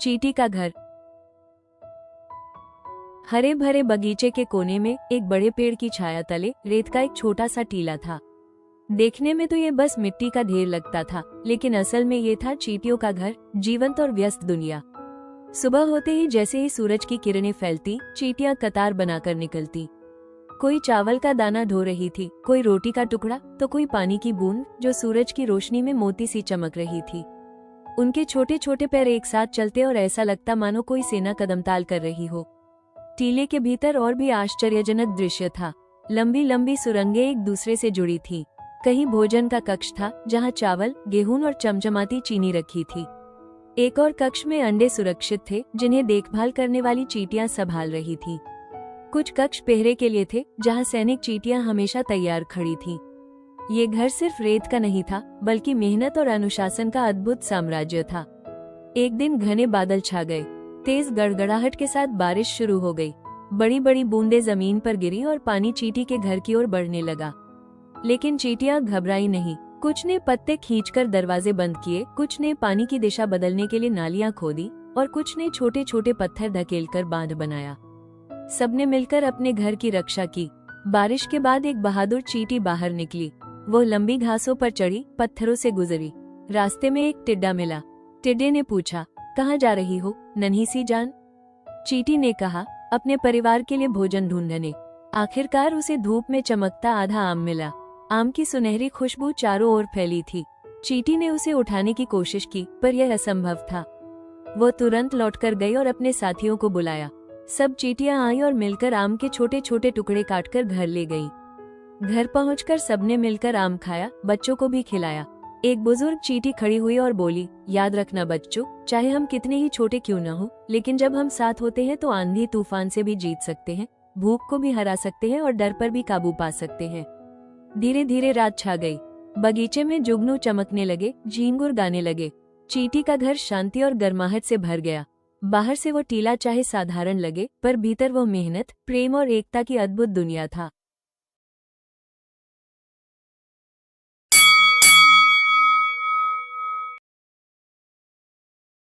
चींटी का घर। हरे भरे बगीचे के कोने में एक बड़े पेड़ की छाया तले रेत का एक छोटा सा टीला था। देखने में तो ये बस मिट्टी का ढेर लगता था, लेकिन असल में ये था चींटियों का घर, जीवंत और व्यस्त दुनिया। सुबह होते ही जैसे ही सूरज की किरणें फैलती, चींटियां कतार बनाकर निकलती। कोई चावल का दाना ढो रही थी, कोई रोटी का टुकड़ा, तो कोई पानी की बूंद जो सूरज की रोशनी में मोती सी चमक रही थी। उनके छोटे छोटे पैर एक साथ चलते और ऐसा लगता मानो कोई सेना कदमताल कर रही हो। टीले के भीतर और भी आश्चर्यजनक दृश्य था। लंबी लंबी सुरंगें एक दूसरे से जुड़ी थीं। कहीं भोजन का कक्ष था जहां चावल, गेहूं और चमचमाती चीनी रखी थी। एक और कक्ष में अंडे सुरक्षित थे जिन्हें देखभाल करने वाली चींटियां संभाल रही थीं। कुछ कक्ष पहरे के लिए थे जहां सैनिक चींटियां हमेशा तैयार खड़ी थीं। ये घर सिर्फ रेत का नहीं था, बल्कि मेहनत और अनुशासन का अद्भुत साम्राज्य था। एक दिन घने बादल छा गए। तेज गड़गड़ाहट के साथ बारिश शुरू हो गई। बड़ी बड़ी बूंदें जमीन पर गिरी और पानी चींटी के घर की ओर बढ़ने लगा। लेकिन चींटियां घबराई नहीं। कुछ ने पत्ते खींचकर दरवाजे बंद किए, कुछ ने पानी की दिशा बदलने के लिए नालियां खोदी और कुछ ने छोटे छोटे पत्थर धकेलकर बांध बनाया। सबने मिलकर अपने घर की रक्षा की। बारिश के बाद एक बहादुर चींटी बाहर निकली। वो लंबी घासों पर चढ़ी, पत्थरों से गुजरी। रास्ते में एक टिड्डा मिला। टिड्डे ने पूछा, कहाँ जा रही हो नन्ही सी जान? चींटी ने कहा, अपने परिवार के लिए भोजन ढूंढने। आखिरकार उसे धूप में चमकता आधा आम मिला। आम की सुनहरी खुशबू चारों ओर फैली थी। चींटी ने उसे उठाने की कोशिश की, पर यह असंभव था। वो तुरंत लौटकर गई और अपने साथियों को बुलाया। सब चींटियां आई और मिलकर आम के छोटे छोटे टुकड़े काटकर घर ले गईं। घर पहुंचकर सबने मिलकर आम खाया, बच्चों को भी खिलाया। एक बुजुर्ग चींटी खड़ी हुई और बोली, याद रखना बच्चों, चाहे हम कितने ही छोटे क्यों न हो, लेकिन जब हम साथ होते हैं तो आंधी तूफान से भी जीत सकते हैं, भूख को भी हरा सकते हैं और डर पर भी काबू पा सकते हैं। धीरे धीरे रात छा गई। बगीचे में जुगनू चमकने लगे, झींगुर गाने लगे। चींटी का घर शांति और गर्माहट से भर गया। बाहर से वो टीला चाहे साधारण लगे, पर भीतर वो मेहनत, प्रेम और एकता की अद्भुत दुनिया था।